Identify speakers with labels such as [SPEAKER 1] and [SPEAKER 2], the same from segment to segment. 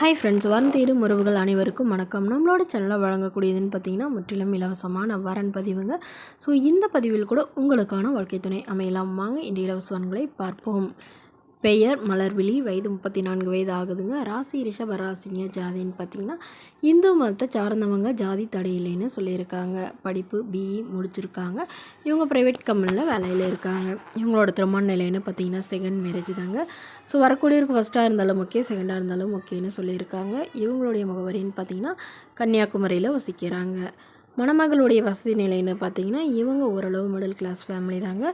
[SPEAKER 1] Hi friends, வரன் தேடும் உறவுகள் அனைவருக்கும் வணக்கம். நம்மளோட சேனலில் வழங்கக்கூடியதுன்னு பார்த்தீங்கன்னா முற்றிலும் இலவசமான வரன் பதிவுங்க. ஸோ இந்த பதிவில் கூட உங்களுக்கான வாழ்க்கை துணை அமையலாம். வாங்க இன்றைய இலவச வரன்களை பார்ப்போம். பெயர் மலர்விழி, வயது 34 வயது ஆகுதுங்க. ராசி ரிஷப ராசிங்க. ஜாதின்னு பார்த்தீங்கன்னா இந்து மதத்தை சார்ந்தவங்க, ஜாதி தடை இல்லைன்னு சொல்லியிருக்காங்க. படிப்பு பிஇ முடிச்சிருக்காங்க. இவங்க ப்ரைவேட் கம்பெனியில் வேலையில் இருக்காங்க. இவங்களோட திருமண நிலைன்னு பார்த்தீங்கன்னா செகண்ட் மேரேஜ் தாங்க. ஸோ வரக்கூடியவருக்கு ஃபஸ்ட்டாக இருந்தாலும் ஓகே, செகண்டாக இருந்தாலும் ஓகேன்னு சொல்லியிருக்காங்க. இவங்களுடைய முகவரின்னு பார்த்தீங்கன்னா கன்னியாகுமரியில் வசிக்கிறாங்க. மணமகளுடைய வசதி நிலைன்னு பார்த்தீங்கன்னா இவங்க ஓரளவு மிடில் கிளாஸ் ஃபேமிலி தாங்க.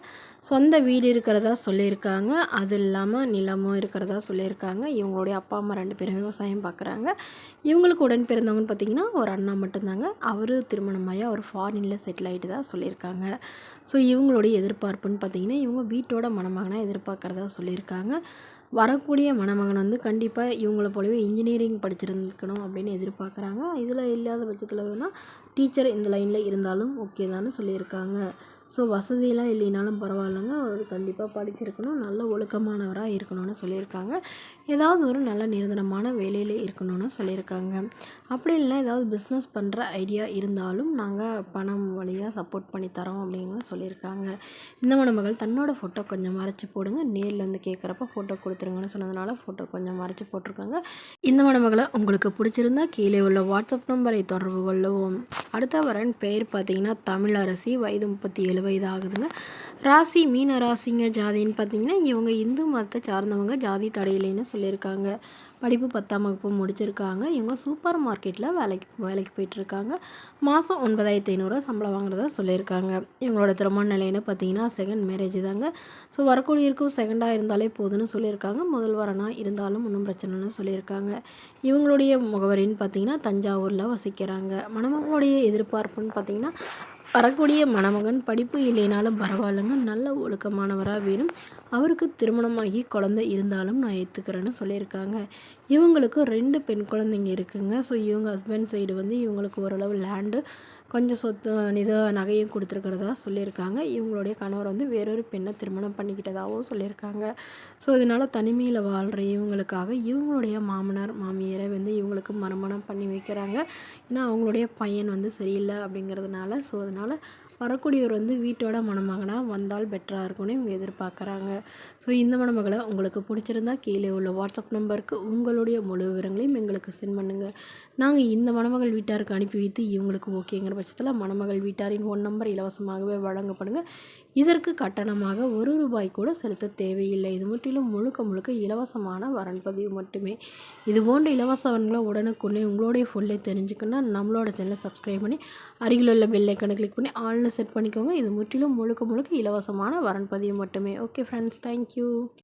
[SPEAKER 1] சொந்த வீடு இருக்கிறதா சொல்லியிருக்காங்க. அது இல்லாமல் நிலமும் இருக்கிறதா சொல்லியிருக்காங்க. இவங்களுடைய அப்பா அம்மா 2 பேரும் விவசாயம் பார்க்குறாங்க. இவங்களுக்கு உடன் பிறந்தவங்கன்னு பார்த்தீங்கன்னா ஒரு அண்ணா மட்டும்தாங்க. அவர் திருமணமாகி அவர் ஃபாரினில் செட்டில் ஆகிட்டு தான் சொல்லியிருக்காங்க. ஸோ இவங்களுடைய எதிர்பார்ப்புன்னு பார்த்தீங்கன்னா இவங்க வீட்டோட மணமகனாக எதிர்பார்க்குறதா சொல்லியிருக்காங்க. வரக்கூடிய மணமகன் வந்து கண்டிப்பாக இவங்கள போலவே இன்ஜினியரிங் படிச்சிருக்கணும் அப்படின்னு எதிர்பார்க்குறாங்க. இதில் இல்லாத பட்சத்தில் வேணால் டீச்சர் இந்த லைனில் இருந்தாலும் ஓகே தான்னு சொல்லியிருக்காங்க. ஸோ வசதியெல்லாம் இல்லைனாலும் பரவாயில்லைங்க, அவர் கண்டிப்பாக படிச்சிருக்கணும், நல்ல ஒழுக்கமானவராக இருக்கணும்னு சொல்லியிருக்காங்க. ஏதாவது ஒரு நல்ல நிரந்தரமான வேலையில் இருக்கணும்னு சொல்லியிருக்காங்க. அப்படி இல்லைனா ஏதாவது பிஸ்னஸ் பண்ணுற ஐடியா இருந்தாலும் நாங்கள் பணம் வழியாக சப்போர்ட் பண்ணி தரோம் அப்படிங்கிறது சொல்லியிருக்காங்க. இந்த மணமகள் தன்னோட ஃபோட்டோ கொஞ்சம் மறைச்சி போடுங்க, நேரில் வந்து கேட்குறப்ப ஃபோட்டோ கொடுத்துருங்கன்னு சொன்னதுனால ஃபோட்டோ கொஞ்சம் மறைச்சி போட்டிருக்காங்க. இந்த மணமகளை உங்களுக்கு பிடிச்சிருந்தா கீழே உள்ள வாட்ஸ்அப் நம்பரை தொடர்பு கொள்ளவும். அடுத்த வரன் பெயர் பார்த்தீங்கன்னா தமிழரசி, வயது 37 வயது ஆகுதுங்க. ராசி மீன ராசிங்க. ஜாதின்னு பார்த்தீங்கன்னா இவங்க இந்து மதத்தை சார்ந்தவங்க, ஜாதி தடையிலேன்னு சொல்லியிருக்காங்க. படிப்பு 10ஆம் வகுப்பு முடிச்சிருக்காங்க. இவங்க சூப்பர் மார்க்கெட்டில் வேலைக்கு போயிட்டுருக்காங்க. மாதம் 9500 சம்பளம் வாங்குறதா சொல்லியிருக்காங்க. இவங்களோட திருமண நிலைன்னு பார்த்தீங்கன்னா செகண்ட் மேரேஜ் தாங்க. ஸோ வரக்கூடியவருக்கும் செகண்டாக இருந்தாலே போதுன்னு சொல்லியிருக்காங்க. முதல் வரனாக இருந்தாலும் ஒன்றும் பிரச்சனைன்னு சொல்லியிருக்காங்க. இவங்களுடைய முகவரின்னு பார்த்தீங்கன்னா தஞ்சாவூரில் வசிக்கிறாங்க. மணமகளுடைய எதிர்பார்ப்புன்னு பார்த்தீங்கன்னா வரக்கூடிய மணமகன் படிப்பு இல்லைனாலும் பரவாயில்லைங்க, நல்ல ஒழுக்கமானவராக வேணும், அவருக்கு திருமணமாகி குழந்தை இருந்தாலும் நான் ஏற்றுக்கிறேன்னு சொல்லியிருக்காங்க. இவங்களுக்கு 2 பெண் குழந்தைங்க இருக்குங்க. ஸோ இவங்க ஹஸ்பண்ட் சைடு வந்து இவங்களுக்கு ஓரளவு லேண்டு, கொஞ்சம் சொத்து நகையும் கொடுத்துருக்கிறதா சொல்லியிருக்காங்க. இவங்களுடைய கணவர் வந்து வேறொரு பெண்ணை திருமணம் பண்ணிக்கிட்டதாகவும் சொல்லியிருக்காங்க. ஸோ இதனால் தனிமையில் வாழ்கிற இவங்களுக்காக இவங்களுடைய மாமனார் மாமியாரை வந்து இவங்களுக்கு மறுமணம் பண்ணி வைக்கிறாங்க. ஏன்னா அவங்களுடைய பையன் வந்து சரியில்லை அப்படிங்கிறதுனால. ஸோ அதனால் வரக்கூடியவர் வந்து வீட்டோட மணமகனாக வந்தால் பெட்டராக இருக்கும்னு இவங்க எதிர்பார்க்குறாங்க. ஸோ இந்த மணமகளை உங்களுக்கு பிடிச்சிருந்தா கீழே உள்ள வாட்ஸ்அப் நம்பருக்கு உங்களுடைய முழு விவரங்களையும் எங்களுக்கு சென்ட் பண்ணுங்கள். நாங்கள் இந்த மணமகள் வீட்டாருக்கு அனுப்பி வைத்து இவங்களுக்கு ஓகேங்கிற பட்சத்தில் மணமகள் வீட்டாரின் ஃபோன் நம்பர் இலவசமாகவே வழங்கப்படுங்க. இதற்கு கட்டணமாக ₹1 கூட செலுத்த தேவையில்லை. இது முற்றிலும் முழுக்க இலவசமான வரன் பதிவு மட்டுமே. இது போன்ற இலவசவன்களை உடனுக்குடனே உங்களுடைய ஃபோன்லேயே தெரிஞ்சுக்கணுன்னா நம்மளோட சேனலை சப்ஸ்கிரைப் பண்ணி அருகில் உள்ள பெல் ஐக்கனை கிளிக் பண்ணி ஆல்னு செட் பண்ணிக்கோங்க. இது முற்றிலும் முழுக்க இலவசமான வரன் பதிவு மட்டுமே. Okay friends, thank you.